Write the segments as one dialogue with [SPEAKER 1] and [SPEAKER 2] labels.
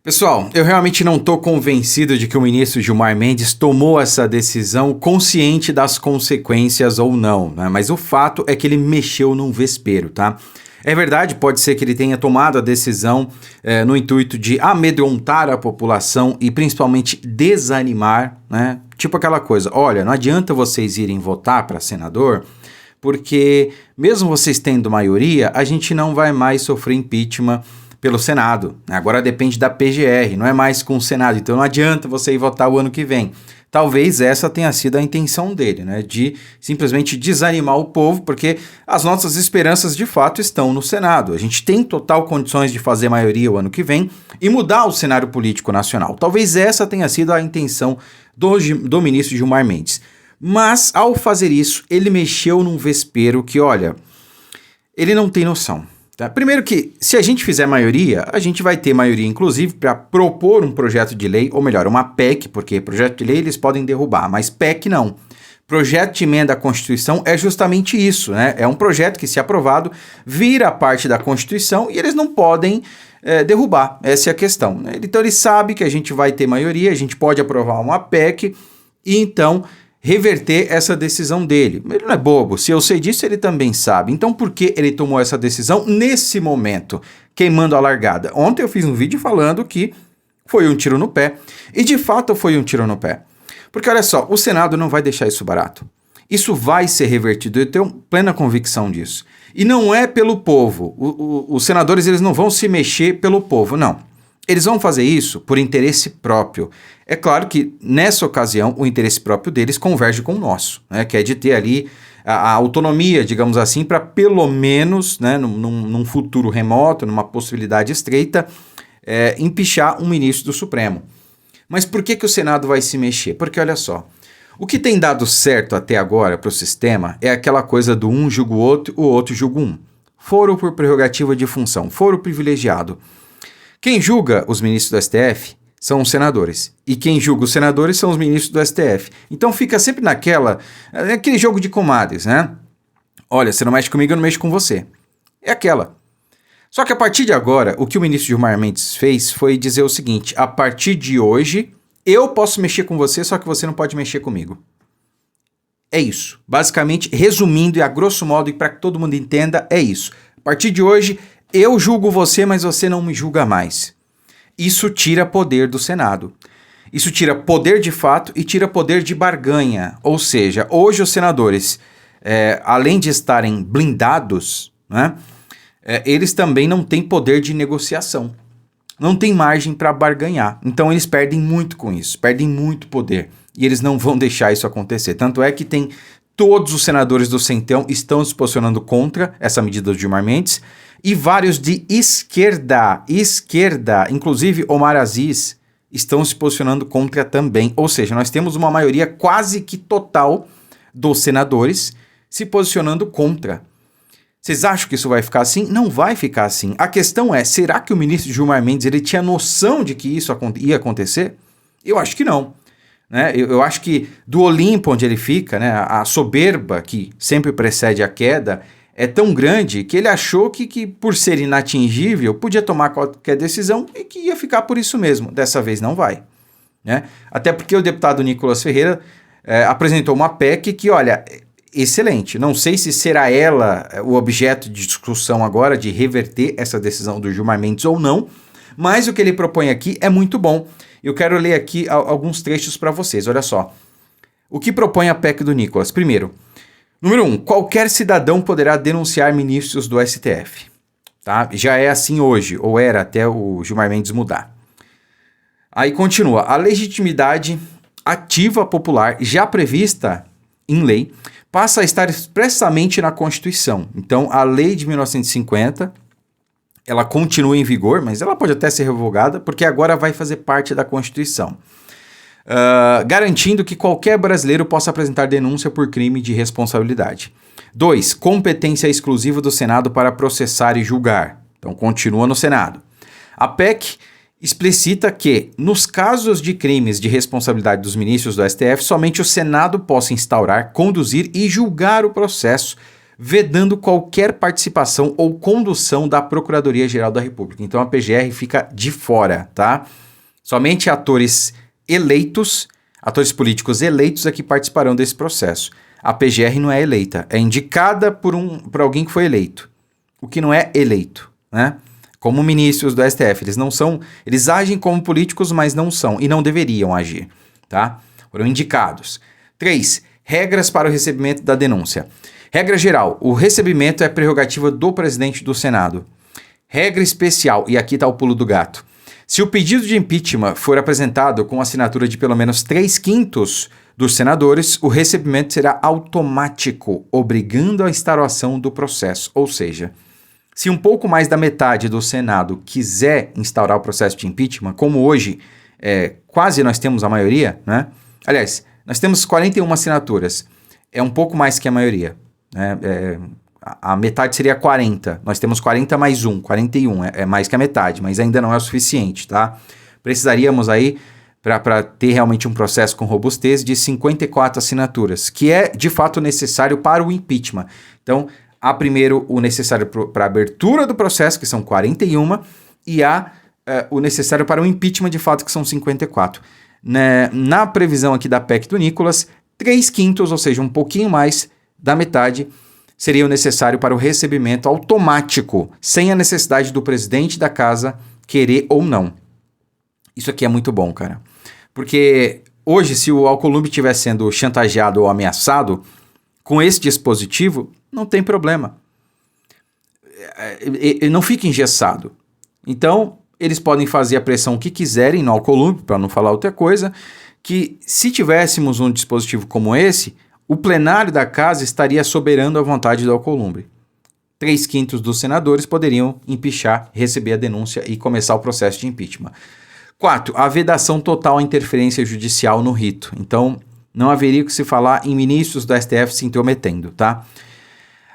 [SPEAKER 1] Pessoal, eu realmente não estou convencido de que o ministro Gilmar Mendes tomou essa decisão consciente das consequências ou não, né? Mas o fato é que ele mexeu num vespeiro, tá? É verdade, pode ser que ele tenha tomado a decisão no intuito de amedrontar a população e principalmente desanimar, né? Tipo aquela coisa, olha, não adianta vocês irem votar para senador, porque mesmo vocês tendo maioria, a gente não vai mais sofrer impeachment pelo Senado. Agora depende da PGR, não é mais com o Senado, então não adianta você ir votar o ano que vem. Talvez essa tenha sido a intenção dele, né? De simplesmente desanimar o povo, porque as nossas esperanças de fato estão no Senado. A gente tem total condições de fazer maioria o ano que vem e mudar o cenário político nacional. Talvez essa tenha sido a intenção do ministro Gilmar Mendes. Mas, ao fazer isso, ele mexeu num vespeiro que, olha, ele não tem noção. Tá? Primeiro que, se a gente fizer maioria, a gente vai ter maioria, inclusive, para propor um projeto de lei, ou melhor, uma PEC, porque projeto de lei eles podem derrubar, mas PEC não. Projeto de emenda à Constituição é justamente isso, né? É um projeto que, se aprovado, vira parte da Constituição e eles não podem derrubar. Essa é a questão, né? Então ele sabe que a gente vai ter maioria, a gente pode aprovar uma PEC e então reverter essa decisão dele. Ele não é bobo, se eu sei disso, ele também sabe. Então por que ele tomou essa decisão nesse momento, queimando a largada? Ontem eu fiz um vídeo falando que foi um tiro no pé, e de fato foi um tiro no pé. Porque olha só, o Senado não vai deixar isso barato. Isso vai ser revertido, eu tenho plena convicção disso. E não é pelo povo, os senadores eles não vão se mexer pelo povo, não. Eles vão fazer isso por interesse próprio. É claro que, nessa ocasião, o interesse próprio deles converge com o nosso, né? Que é de ter ali a autonomia, digamos assim, para pelo menos, né, num futuro remoto, numa possibilidade estreita, empichar um ministro do Supremo. Mas por que o Senado vai se mexer? Porque, olha só, o que tem dado certo até agora para o sistema é aquela coisa do um julga o outro julga um. Foro por prerrogativa de função, foro privilegiado. Quem julga os ministros do STF são os senadores. E quem julga os senadores são os ministros do STF. Então fica sempre aquele jogo de comadres, né? Olha, você não mexe comigo, eu não mexo com você. É aquela. Só que a partir de agora, o que o ministro Gilmar Mendes fez foi dizer o seguinte: a partir de hoje, eu posso mexer com você, só que você não pode mexer comigo. É isso. Basicamente, resumindo e a grosso modo, e para que todo mundo entenda, é isso. A partir de hoje, eu julgo você, mas você não me julga mais. Isso tira poder do Senado. Isso tira poder de fato e tira poder de barganha. Ou seja, hoje os senadores, além de estarem blindados, né, eles também não têm poder de negociação. Não tem margem para barganhar. Então eles perdem muito com isso, perdem muito poder. E eles não vão deixar isso acontecer. Tanto é que todos os senadores do Centrão estão se posicionando contra essa medida do Gilmar Mendes. E vários de esquerda, inclusive Omar Aziz, estão se posicionando contra também. Ou seja, nós temos uma maioria quase que total dos senadores se posicionando contra. Vocês acham que isso vai ficar assim? Não vai ficar assim. A questão é, será que o ministro Gilmar Mendes ele tinha noção de que isso ia acontecer? Eu acho que não. Né? Eu acho que do Olimpo onde ele fica, né, a soberba que sempre precede a queda é tão grande que ele achou que por ser inatingível podia tomar qualquer decisão e que ia ficar por isso mesmo. Dessa vez não vai. Né? Até porque o deputado Nicolas Ferreira apresentou uma PEC que, olha, excelente. Não sei se será ela o objeto de discussão agora de reverter essa decisão do Gilmar Mendes ou não, mas o que ele propõe aqui é muito bom. Eu quero ler aqui alguns trechos para vocês. Olha só. O que propõe a PEC do Nicolas? Primeiro, número 1, qualquer cidadão poderá denunciar ministros do STF. Tá? Já é assim hoje, ou era até o Gilmar Mendes mudar. Aí continua, a legitimidade ativa popular já prevista em lei passa a estar expressamente na Constituição. Então, a lei de 1950, ela continua em vigor, mas ela pode até ser revogada, porque agora vai fazer parte da Constituição. Garantindo que qualquer brasileiro possa apresentar denúncia por crime de responsabilidade. 2. Competência exclusiva do Senado para processar e julgar. Então, continua no Senado. A PEC explicita que, nos casos de crimes de responsabilidade dos ministros do STF, somente o Senado possa instaurar, conduzir e julgar o processo, vedando qualquer participação ou condução da Procuradoria-Geral da República. Então a PGR fica de fora, tá? Somente atores políticos eleitos é que participarão desse processo. A PGR não é eleita, é indicada por alguém que foi eleito, o que não é eleito, né? Como ministros do STF, eles agem como políticos, mas não são e não deveriam agir, tá? Foram indicados. 3. Regras para o recebimento da denúncia. Regra geral, o recebimento é prerrogativa do presidente do Senado. Regra especial, e aqui está o pulo do gato. Se o pedido de impeachment for apresentado com assinatura de pelo menos 3/5 dos senadores, o recebimento será automático, obrigando a instauração do processo. Ou seja, se um pouco mais da metade do Senado quiser instaurar o processo de impeachment, como hoje quase nós temos a maioria, né? Aliás, nós temos 41 assinaturas, é um pouco mais que a maioria, né? A metade seria 40, nós temos 40 mais 1, 41, é mais que a metade, mas ainda não é o suficiente, tá? Precisaríamos aí, para ter realmente um processo com robustez, de 54 assinaturas, que é de fato necessário para o impeachment. Então, há primeiro o necessário para a abertura do processo, que são 41, e há o necessário para o impeachment de fato, que são 54. Na previsão aqui da PEC do Nicolas, 3/5, ou seja, um pouquinho mais da metade, seria o necessário para o recebimento automático, sem a necessidade do presidente da casa querer ou não. Isso aqui é muito bom, cara. Porque hoje, se o Alcolumbre estiver sendo chantageado ou ameaçado, com esse dispositivo, não tem problema. Ele não fica engessado. Então, eles podem fazer a pressão que quiserem no Alcolumbre, para não falar outra coisa, que se tivéssemos um dispositivo como esse, o plenário da casa estaria soberano à vontade do Alcolumbre. 3/5 dos senadores poderiam empichar, receber a denúncia e começar o processo de impeachment. 4. A vedação total à interferência judicial no rito. Então, não haveria que se falar em ministros do STF se intrometendo, tá?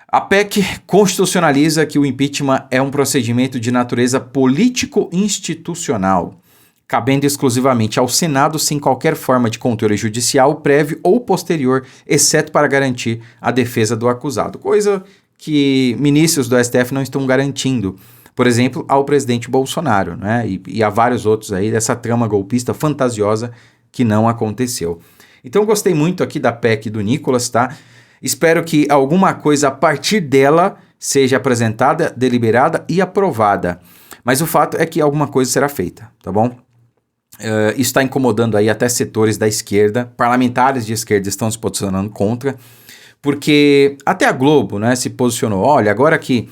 [SPEAKER 1] A PEC constitucionaliza que o impeachment é um procedimento de natureza político-institucional, cabendo exclusivamente ao Senado sem qualquer forma de controle judicial prévio ou posterior, exceto para garantir a defesa do acusado, coisa que ministros do STF não estão garantindo, por exemplo, ao presidente Bolsonaro, né? E a vários outros aí dessa trama golpista fantasiosa que não aconteceu. Então, gostei muito aqui da PEC do Nicolas, tá? Espero que alguma coisa a partir dela seja apresentada, deliberada e aprovada. Mas o fato é que alguma coisa será feita, tá bom? Isso está incomodando aí até setores da esquerda, parlamentares de esquerda estão se posicionando contra, porque até a Globo, né, se posicionou, olha, agora que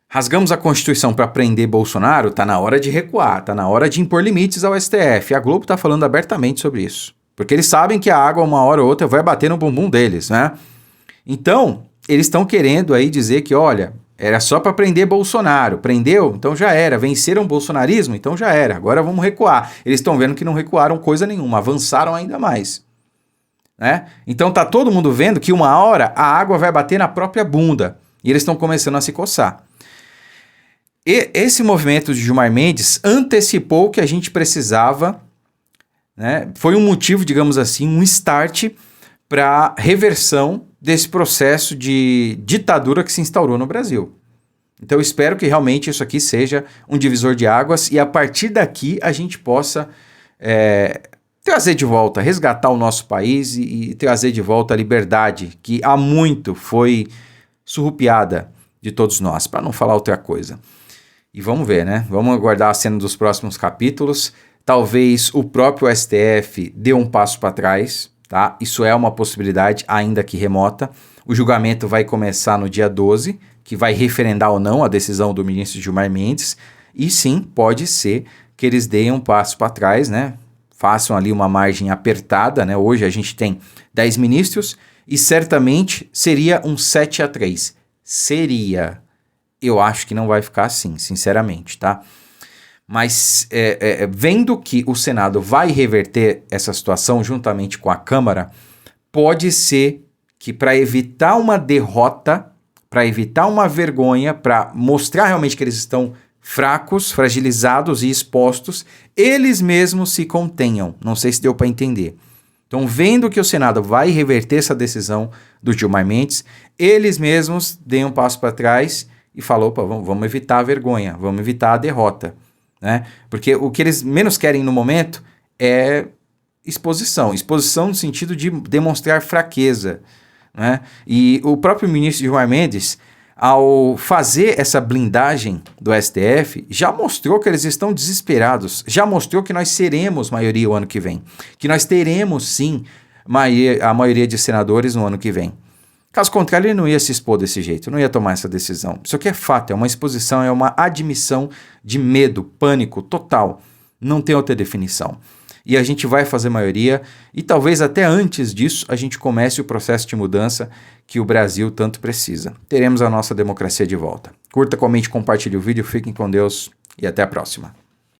[SPEAKER 1] rasgamos a Constituição para prender Bolsonaro, tá na hora de recuar, tá na hora de impor limites ao STF. A Globo está falando abertamente sobre isso, porque eles sabem que a água uma hora ou outra vai bater no bumbum deles, né? Então, eles estão querendo aí dizer que, olha, era só para prender Bolsonaro. Prendeu? Então já era. Venceram o bolsonarismo? Então já era. Agora vamos recuar. Eles estão vendo que não recuaram coisa nenhuma, avançaram ainda mais, né? Então tá todo mundo vendo que uma hora a água vai bater na própria bunda e eles estão começando a se coçar. E esse movimento de Gilmar Mendes antecipou o que a gente precisava, né? Foi um motivo, digamos assim, um start para reversão desse processo de ditadura que se instaurou no Brasil. Então eu espero que realmente isso aqui seja um divisor de águas e a partir daqui a gente possa trazer de volta, resgatar o nosso país e trazer de volta a liberdade que há muito foi surrupiada de todos nós, para não falar outra coisa. E vamos ver, né? Vamos aguardar a cena dos próximos capítulos. Talvez o próprio STF dê um passo para trás, tá? Isso é uma possibilidade, ainda que remota. O julgamento vai começar no dia 12, que vai referendar ou não a decisão do ministro Gilmar Mendes. E sim, pode ser que eles deem um passo para trás, né? Façam ali uma margem apertada, né? Hoje a gente tem 10 ministros e certamente seria um 7-3. Seria. Eu acho que não vai ficar assim, sinceramente, tá? Mas vendo que o Senado vai reverter essa situação juntamente com a Câmara, pode ser que para evitar uma derrota, para evitar uma vergonha, para mostrar realmente que eles estão fracos, fragilizados e expostos, eles mesmos se contenham. Não sei se deu para entender. Então, vendo que o Senado vai reverter essa decisão do Gilmar Mendes, eles mesmos deem um passo para trás e falou, opa, vamos evitar a vergonha, vamos evitar a derrota, né? Porque o que eles menos querem no momento é exposição no sentido de demonstrar fraqueza, né? E o próprio ministro Gilmar Mendes, ao fazer essa blindagem do STF, já mostrou que eles estão desesperados, já mostrou que nós seremos maioria o ano que vem, que nós teremos sim a maioria de senadores no ano que vem. Caso contrário, ele não ia se expor desse jeito, não ia tomar essa decisão. Isso aqui é fato, é uma exposição, é uma admissão de medo, pânico total. Não tem outra definição. E a gente vai fazer maioria, e talvez até antes disso a gente comece o processo de mudança que o Brasil tanto precisa. Teremos a nossa democracia de volta. Curta, comente, compartilhe o vídeo, fiquem com Deus e até a próxima.